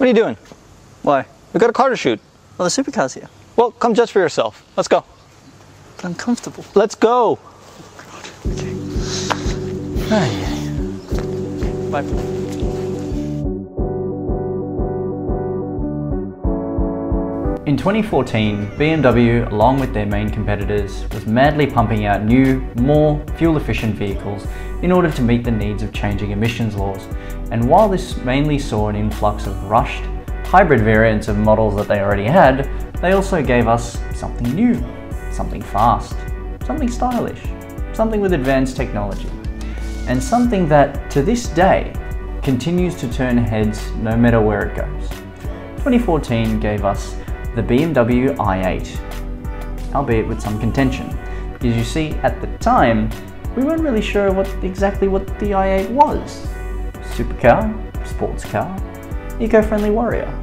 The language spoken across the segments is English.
What are you doing? Why? We've got a car to shoot. Well, the supercar's here. Well, come judge for yourself. Let's go. But I'm comfortable. Let's go. Okay. Bye. In 2014, BMW, along with their main competitors, was madly pumping out new, more fuel-efficient vehicles in order to meet the needs of changing emissions laws. And while this mainly saw an influx of rushed, hybrid variants of models that they already had, they also gave us something new, something fast, something stylish, something with advanced technology, and something that, to this day, continues to turn heads no matter where it goes. 2014 gave us the BMW i8, albeit with some contention, because you see, at the time, we weren't really sure exactly what the i8 was. Supercar, sports car, eco-friendly warrior.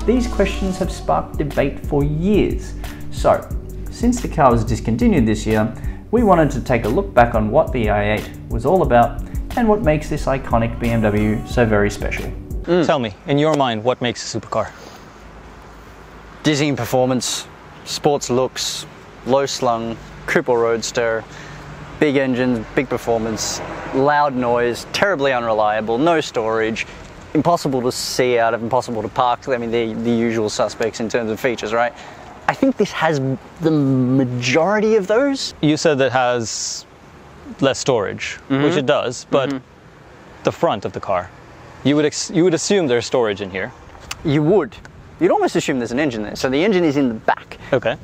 These questions have sparked debate for years. So, since the car was discontinued this year, we wanted to take a look back on what the i8 was all about and what makes this iconic BMW so very special. Tell me, in your mind, what makes a supercar? Dizzying performance, sports looks, low slung, coupe or roadster, big engines, big performance, loud noise, terribly unreliable, no storage, impossible to see out of, impossible to park. I mean, the usual suspects in terms of features, right? I think this has the majority of those. You said it has less storage, which it does, but the front of the car, you would assume there's storage in here. You would. You'd almost assume there's an engine there. So the engine is in the back. Okay.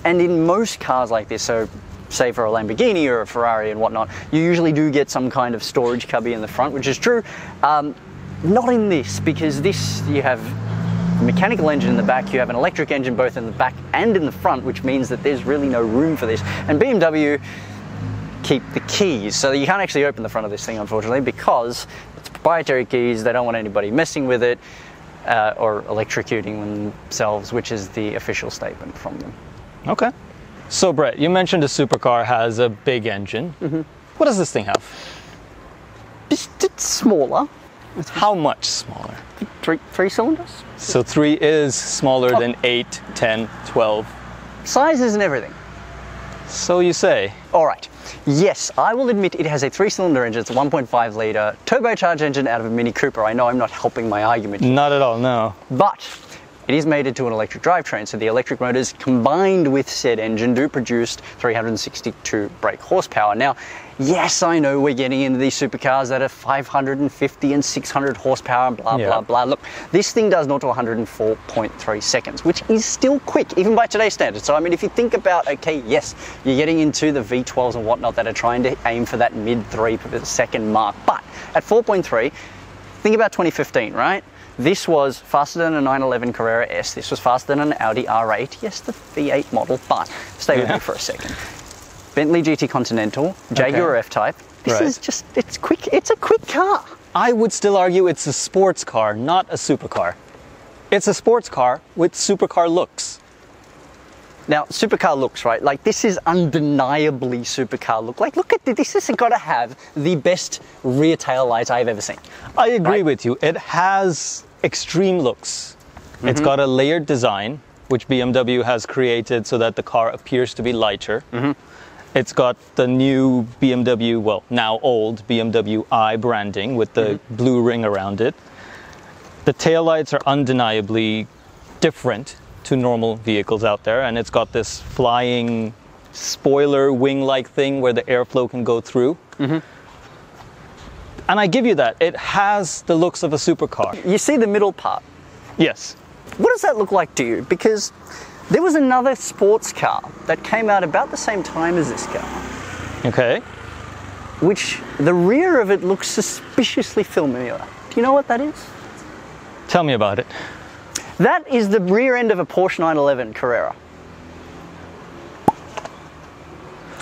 And in most cars like this, so say for a Lamborghini or a Ferrari and whatnot, you usually do get some kind of storage cubby in the front, which is true. Not in this, because this, you have a mechanical engine in the back, you have an electric engine both in the back and in the front, which means that there's really no room for this. And BMW keep the keys, so you can't actually open the front of this thing, unfortunately, because it's proprietary keys. They don't want anybody messing with it. Or electrocuting themselves, which is the official statement from them. Okay. So Brett, you mentioned a supercar has a big engine. What does this thing have? It's smaller. How much smaller? Three cylinders? So 3 is smaller than 8, 10, 12. Size isn't everything. So you say. All right. Yes, I will admit it has a 3-cylinder engine. It's a 1.5 litre turbocharged engine out of a Mini Cooper. I know I'm not helping my argument. Not at all, no. But it is mated to an electric drivetrain, so the electric motors combined with said engine do produce 362 brake horsepower. Now, yes, I know we're getting into these supercars that are 550 and 600 horsepower, blah, blah, blah. Look, this thing does 0 to 104.3 seconds, which is still quick, even by today's standards. So, I mean, if you think about, okay, yes, you're getting into the V12s and whatnot that are trying to aim for that mid 3-second mark. But at 4.3, think about 2015, right? This was faster than a 911 Carrera S. This was faster than an Audi R8. Yes, the V8 model, but stay with me for a second. Bentley GT Continental, Jaguar F-Type. This is just, it's quick. It's a quick car. I would still argue it's a sports car, not a supercar. It's a sports car with supercar looks. Now, supercar looks, right? Like, this is undeniably supercar look. Like, look at this. This has got to have the best rear tail lights I've ever seen. I agree with you. It has extreme looks. It's got a layered design, which BMW has created so that the car appears to be lighter. It's got the new BMW, well, now old BMW i branding with the blue ring around it. The taillights are undeniably different to normal vehicles out there, and it's got this flying spoiler wing-like thing where the airflow can go through. And I give you that. It has the looks of a supercar. You see the middle part? Yes. What does that look like to you? Because there was another sports car that came out about the same time as this car. Okay. Which the rear of it looks suspiciously familiar. Do you know what that is? Tell me about it. That is the rear end of a Porsche 911 Carrera.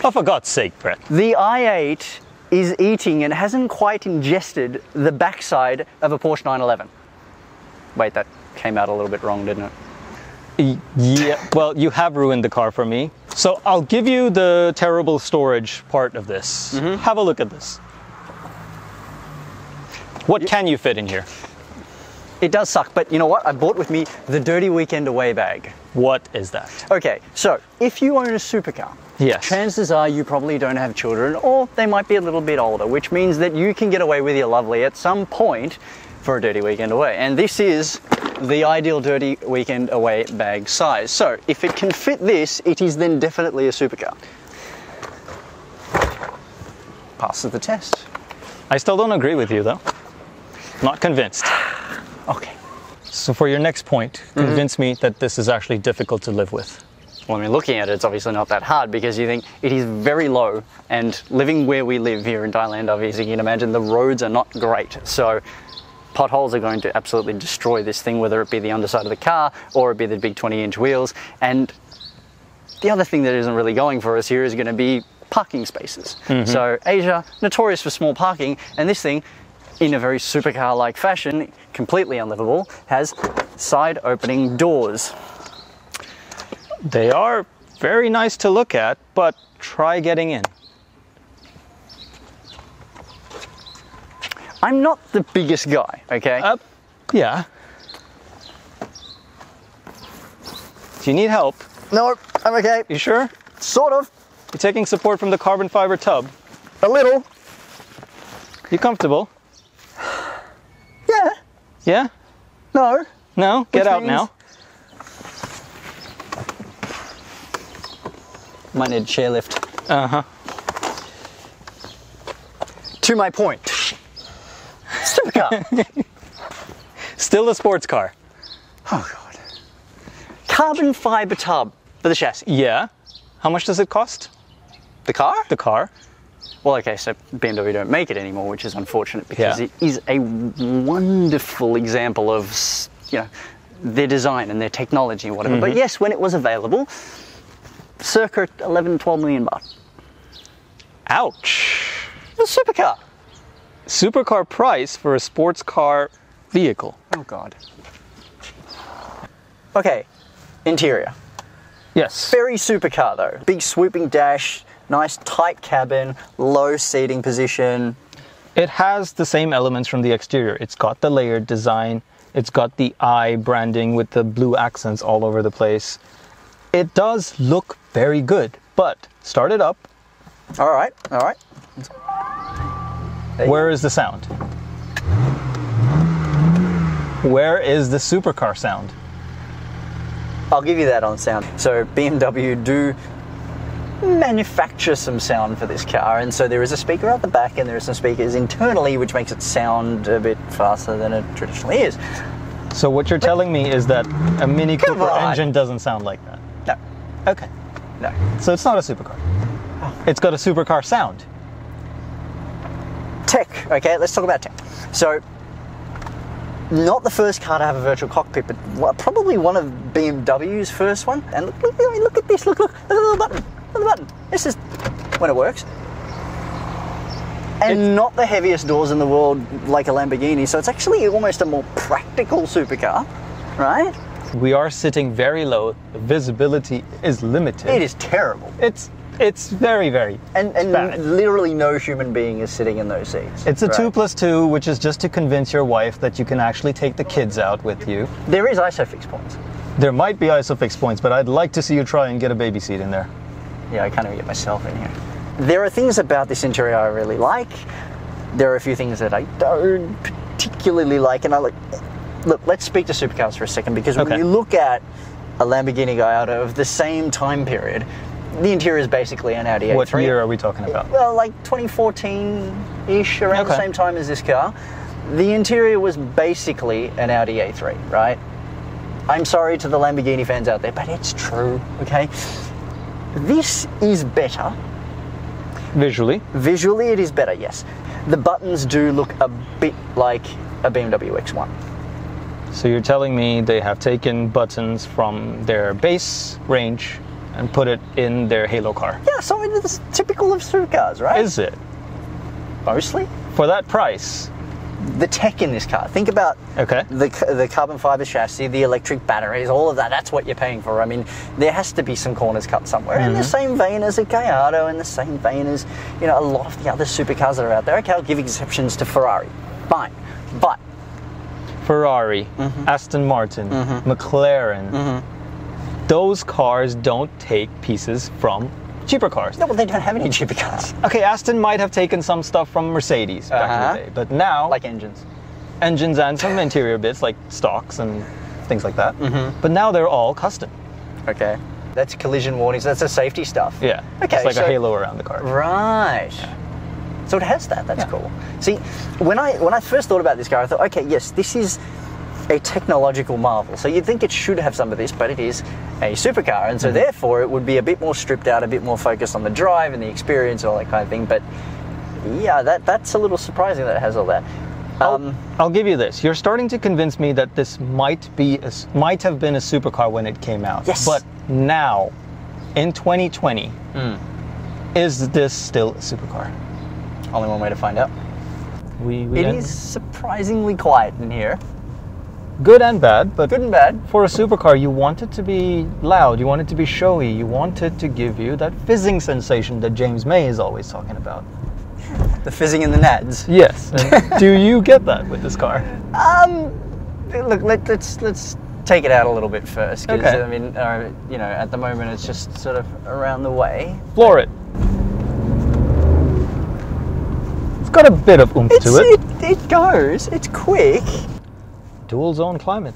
Oh, for God's sake, Brett. The i8 is eating and hasn't quite ingested the backside of a Porsche 911. Wait, that came out a little bit wrong, didn't it? Yeah, well, you have ruined the car for me. So I'll give you the terrible storage part of this. Have a look at this. What can you fit in here? It does suck, but you know what? I brought with me the Dirty Weekend Away bag. What is that? Okay, so if you own a supercar, Yes. chances are you probably don't have children, or they might be a little bit older, which means that you can get away with your lovely at some point for a Dirty Weekend Away. And this is the ideal Dirty Weekend Away bag size. So if it can fit this, it is then definitely a supercar. Passes the test. I still don't agree with you, though. Not convinced. Okay. So for your next point, convince me that this is actually difficult to live with. Well, I mean, looking at it, it's obviously not that hard because you think it is very low, and living where we live here in Thailand, obviously, you can imagine the roads are not great. So potholes are going to absolutely destroy this thing, whether it be the underside of the car or it be the big 20-inch wheels. And the other thing that isn't really going for us here is going to be parking spaces. So Asia, notorious for small parking, and this thing, in a very supercar-like fashion, completely unlivable, has side opening doors. They are very nice to look at, but try getting in. I'm not the biggest guy, okay? Yeah. Do you need help? No, I'm okay. You sure? Sort of. You're taking support from the carbon fiber tub. A little. You comfortable? Yeah. Yeah? No. No? Get Which out means- now. Might need a chairlift. Uh-huh. To my point. Supercar. Still a sports car. Oh God. Carbon fiber tub for the chassis. Yeah. How much does it cost? The car? The car? Well, okay, so BMW don't make it anymore, which is unfortunate because Yeah. it is a wonderful example of, you know, their design and their technology and whatever. But yes, when it was available, circa 11, 12 million baht. Ouch. It's a supercar. Supercar price for a sports car vehicle. Oh God. Okay, interior. Yes. Very supercar though. Big swooping dash, nice tight cabin, low seating position. It has the same elements from the exterior. It's got the layered design. It's got the I branding with the blue accents all over the place. It does look very good, but start it up. All right, all right. Where is the sound? Where is the supercar sound? I'll give you that on sound. So BMW do manufacture some sound for this car, and so there is a speaker at the back and there are some speakers internally which makes it sound a bit faster than it traditionally is. So what you're telling me is that a Mini Come Cooper on. engine doesn't sound like that? No, Okay. no. So it's not a supercar. It's got a supercar sound. Tech, okay, let's talk about tech. So, not the first car to have a virtual cockpit, but probably one of BMW's first one. And look at this, look at the button, look at the button. This is when it works. And not the heaviest doors in the world like a Lamborghini, so it's actually almost a more practical supercar, right? We are sitting very low. The visibility is limited. It is terrible. It's very, very And bad. literally no human being is sitting in those seats. It's a right? 2+2, which is just to convince your wife that you can actually take the kids out with you. There is ISOFIX points. There might be ISOFIX points, but I'd like to see you try and get a baby seat in there. Yeah, I can't even get myself in here. There are things about this interior I really like. There are a few things that I don't particularly like, and look, let's speak to supercars for a second, because when Okay. you look at a Lamborghini Gallardo of the same time period, the interior is basically an Audi A3. What year are we talking about? Well, like 2014-ish, around the Okay. same time as this car. The interior was basically an Audi A3, right? I'm sorry to the Lamborghini fans out there, but it's true, okay? This is better. Visually. Visually, it is better, yes. The buttons do look a bit like a BMW X1. So you're telling me they have taken buttons from their base range and put it in their Halo car? Yeah, so it's typical of supercars, right? Is it? Mostly. For that price? The tech in this car. Think about Okay. the carbon fiber chassis, the electric batteries, all of that. That's what you're paying for. I mean, there has to be some corners cut somewhere. In the same vein as a Gallardo, in the same vein as, you know, a lot of the other supercars that are out there. Okay, I'll give exceptions to Ferrari. Fine. But Ferrari, Aston Martin, McLaren, those cars don't take pieces from cheaper cars. No, well, they don't have any cheaper cars. Okay, Aston might have taken some stuff from Mercedes back in the day, but now... Like engines. Engines and some interior bits like stocks and things like that. But now they're all custom. Okay. That's collision warnings, that's the safety stuff. Yeah. Okay, it's like so, a halo around the car. Right. Yeah. So it has that, that's cool. See, when I first thought about this car, I thought, okay, yes, this is a technological marvel. So you'd think it should have some of this, but it is a supercar, and so therefore it would be a bit more stripped out, a bit more focused on the drive and the experience and all that kind of thing. But yeah, that's a little surprising that it has all that. I'll give you this. You're starting to convince me that this might have been a supercar when it came out. Yes. But now, in 2020, is this still a supercar? Only one way to find out. It is surprisingly quiet in here. Good and bad, but good and bad. For a supercar, you want it to be loud, you want it to be showy, you want it to give you that fizzing sensation that James May is always talking about. The fizzing in the nads. Yes. And do you get that with this car? Look, let's take it out a little bit first, because okay. I mean, you know, at the moment it's just sort of around the way. Floor it. It's got a bit of oomph to it. It goes. It's quick. Dual zone climate.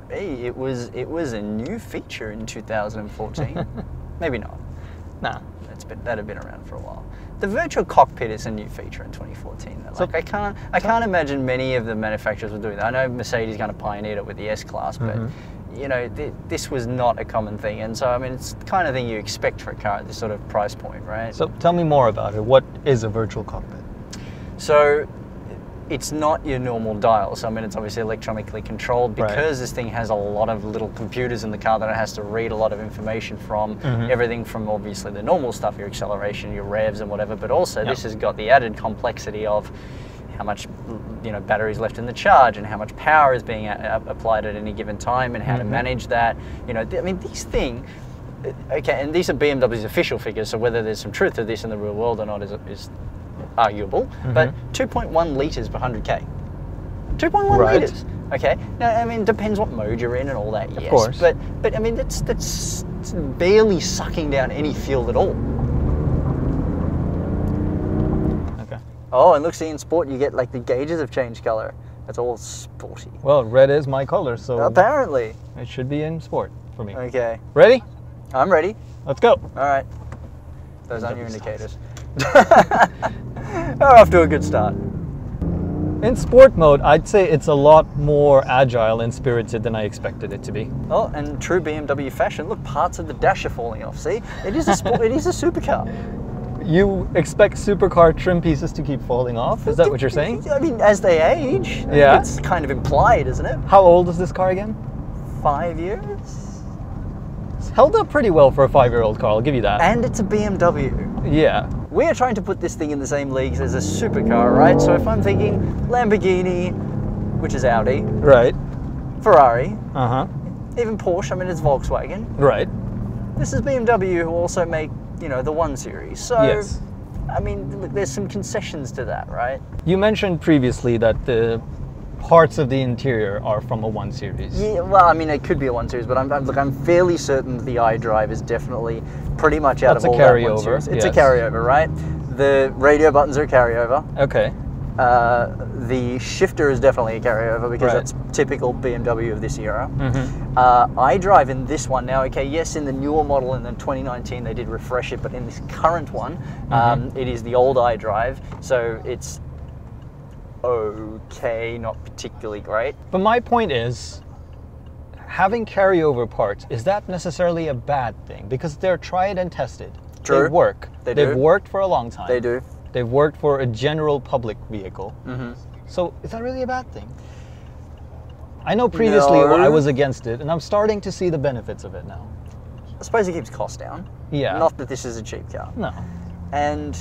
It was a new feature in 2014. Maybe not. Nah. That had been around for a while. The virtual cockpit is a new feature in 2014. Like, so, I can't imagine many of the manufacturers were doing that. I know Mercedes kind of pioneered it with the S-Class, but you know, this was not a common thing. And so, I mean, it's the kind of thing you expect for a car at this sort of price point, right? So tell me more about it. What is a virtual cockpit? So it's not your normal dial. So I mean, it's obviously electronically controlled because this thing has a lot of little computers in the car that it has to read a lot of information from. Everything from obviously the normal stuff, your acceleration, your revs and whatever, but also this has got the added complexity of how much, you know, batteries left in the charge and how much power is being applied at any given time and how to manage that. You know, I mean, these things, okay, and these are BMW's official figures, so whether there's some truth to this in the real world or not is arguable, but 2.1 litres per 100k. 2.1 litres. Okay. Now, I mean, depends what mode you're in and all that. Yes. Of course. But I mean, that's barely sucking down any fuel at all. Okay. Oh, and look, see, in sport you get like the gauges have changed colour. That's all sporty. Well, red is my color, so apparently it should be in sport for me. Okay. Ready? I'm ready. Let's go. All right. Those aren't your indicators. We're off to a good start. In sport mode, I'd say it's a lot more agile and spirited than I expected it to be. Oh, and true BMW fashion, look, parts of the dash are falling off. See, it is a sport. It is a supercar. You expect supercar trim pieces to keep falling off? Is that what you're saying? I mean, as they age, yeah. It's kind of implied, isn't it? How old is this car again? 5 years. It's held up pretty well for a 5-year-old car, I'll give you that. And it's a BMW. Yeah. We are trying to put this thing in the same leagues as a supercar, right? So if I'm thinking Lamborghini, which is Audi. Right. Ferrari. Even Porsche, I mean, it's Volkswagen. Right. This is BMW, who also make, you know, the 1 Series. So, yes. I mean, look, there's some concessions to that, right? You mentioned previously that the parts of the interior are from a 1 Series. Yeah, well, I mean, it could be a 1 Series, but I'm fairly certain that the iDrive is definitely pretty much out of all that 1 Series. It's a carryover, right? The radio buttons are a carryover. Okay. The shifter is definitely a carryover because that's typical BMW of this era. iDrive in this one now, okay, yes, in the newer model in the 2019 they did refresh it, but in this current one, it is the old iDrive, so it's okay, not particularly great. But my point is, having carryover parts, is that necessarily a bad thing? Because they're tried and tested. True. They work. They've worked for a long time. They do. They've worked for a general public vehicle. So is that really a bad thing? I know previously I was against it, and I'm starting to see the benefits of it now. I suppose it keeps costs down. Yeah. Not that this is a cheap car. No. And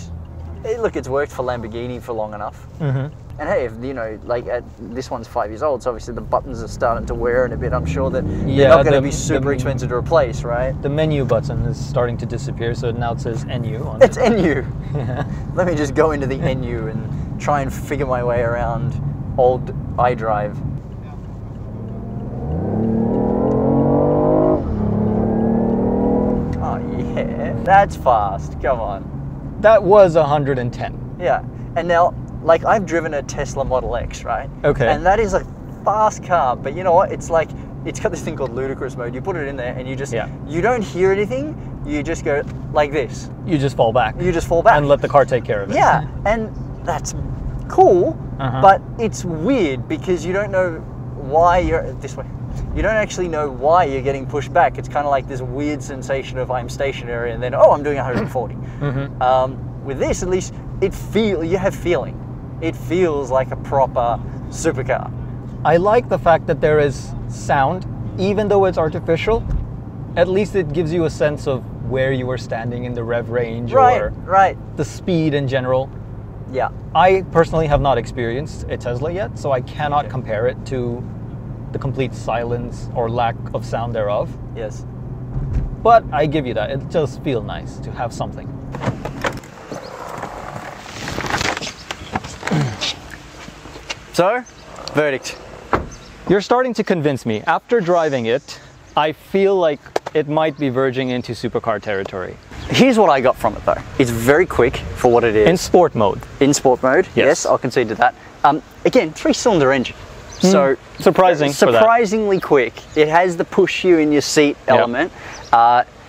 look, it's worked for Lamborghini for long enough. And hey, if, you know, like this one's 5 years old, so obviously the buttons are starting to wear in a bit. I'm sure that they're not going to be super expensive to replace, right? The menu button is starting to disappear, so now it says NU on it. It's NU. Let me just go into the NU and try and figure my way around old iDrive. Oh yeah, that's fast, come on. That was 110. Yeah, and now, like, I've driven a Tesla Model X, right? Okay. And that is a fast car, but you know what? It's like, it's got this thing called ludicrous mode. You put it in there and you just, you don't hear anything, you just go like this. You just fall back. You just fall back. And let the car take care of it. Yeah, and that's cool, but it's weird because you don't know why you're, this way, you don't actually know why you're getting pushed back. It's kind of like this weird sensation of I'm stationary and then, oh, I'm doing 140. With this, at least, you have feeling. It feels like a proper supercar. I like the fact that there is sound, even though it's artificial. At least it gives you a sense of where you are standing in the rev range or the speed in general. Yeah. I personally have not experienced a Tesla yet, so I cannot compare it to the complete silence or lack of sound thereof. Yes. But I give you that. It does feel nice to have something. So, verdict. You're starting to convince me. After driving it, I feel like it might be verging into supercar territory. Here's what I got from it though. It's very quick for what it is. In sport mode. In sport mode, yes, I'll concede to that. Again, 3-cylinder engine. So surprisingly quick. It has the push you in your seat element.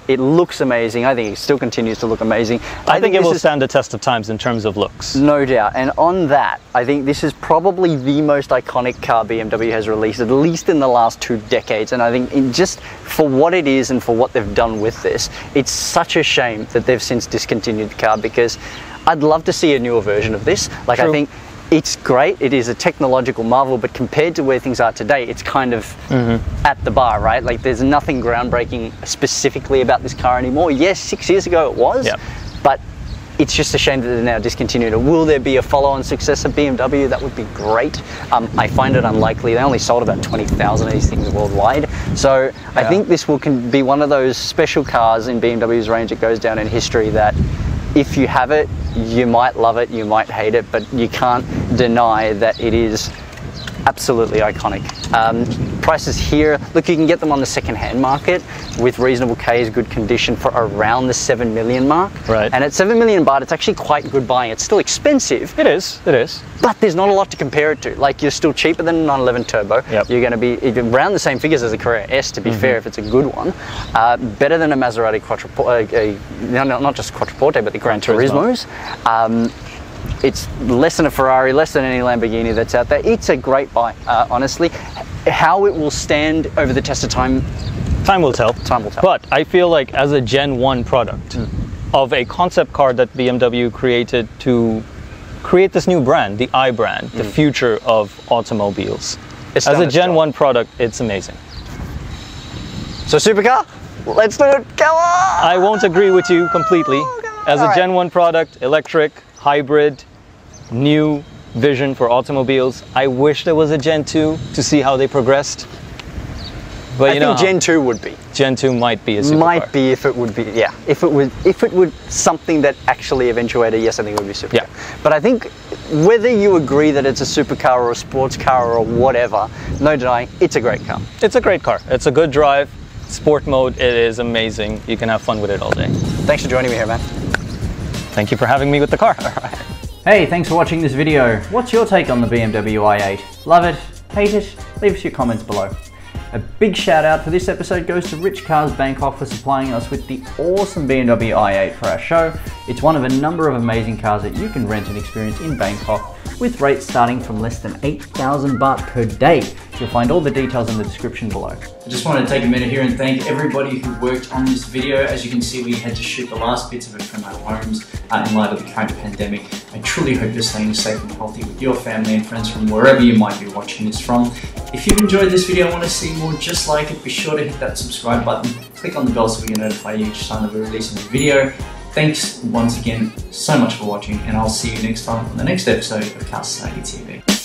It looks amazing. I think it still continues to look amazing. I think it will stand the test of times in terms of looks. No doubt. And on that, I think this is probably the most iconic car BMW has released, at least in the last 2 decades. And I think just for what it is and for what they've done with this, it's such a shame that they've since discontinued the car, because I'd love to see a newer version of this. Like, I think it's great, it is a technological marvel, but compared to where things are today, it's kind of at the bar, right? Like, there's nothing groundbreaking specifically about this car anymore. Yes, 6 years ago it was, but it's just a shame that they're now discontinued. Will there be a follow-on successor BMW? That would be great. I find it unlikely. They only sold about 20,000 of these things worldwide. So I think this will be one of those special cars in BMW's range that goes down in history that if you have it, you might love it, you might hate it, but you can't deny that it is absolutely iconic. Prices here, look, you can get them on the second-hand market with reasonable Ks, good condition, for around the 7 million mark. Right. And at 7 million baht, it's actually quite good buying. It's still expensive. It is. But there's not a lot to compare it to. Like, you're still cheaper than a 911 Turbo. You're going to be around the same figures as a Carrera S, to be fair, if it's a good one. Better than a Maserati Quattroporte, not just Quattroporte, but the Gran Turismos. It's less than a Ferrari, less than any Lamborghini that's out there. It's a great buy, honestly. How it will stand over the test of time, time will tell. Time will tell. But I feel like as a Gen 1 product of a concept car that BMW created to create this new brand, the I brand, the future of automobiles. As a Gen 1 product, it's amazing. So supercar, let's do it, go on! I won't agree with you completely. As a Gen 1 product, electric, hybrid, new vision for automobiles. I wish there was a Gen 2 to see how they progressed. But I think Gen 2 would be. Gen 2 might be a supercar. Might be if it would be, yeah. If it would something that actually eventuated, yes, I think it would be supercar. Yeah. But I think whether you agree that it's a supercar or a sports car or whatever, no denying, it's a great car. It's a great car. It's a good drive. Sport mode, it is amazing. You can have fun with it all day. Thanks for joining me here, man. Thank you for having me with the car. Hey, thanks for watching this video. What's your take on the BMW i8? Love it? Hate it? Leave us your comments below. A big shout out for this episode goes to Rich Cars Bangkok for supplying us with the awesome BMW i8 for our show. It's one of a number of amazing cars that you can rent and experience in Bangkok, with rates starting from less than 8,000 baht per day. You'll find all the details in the description below. I just wanted to take a minute here and thank everybody who worked on this video. As you can see, we had to shoot the last bits of it from our homes in light of the current pandemic. I truly hope you're staying safe and healthy with your family and friends from wherever you might be watching this from. If you've enjoyed this video and want to see more just like it, be sure to hit that subscribe button, click on the bell so we can notify you each time that we release a new video. Thanks once again so much for watching, and I'll see you next time on the next episode of CARSociety TV.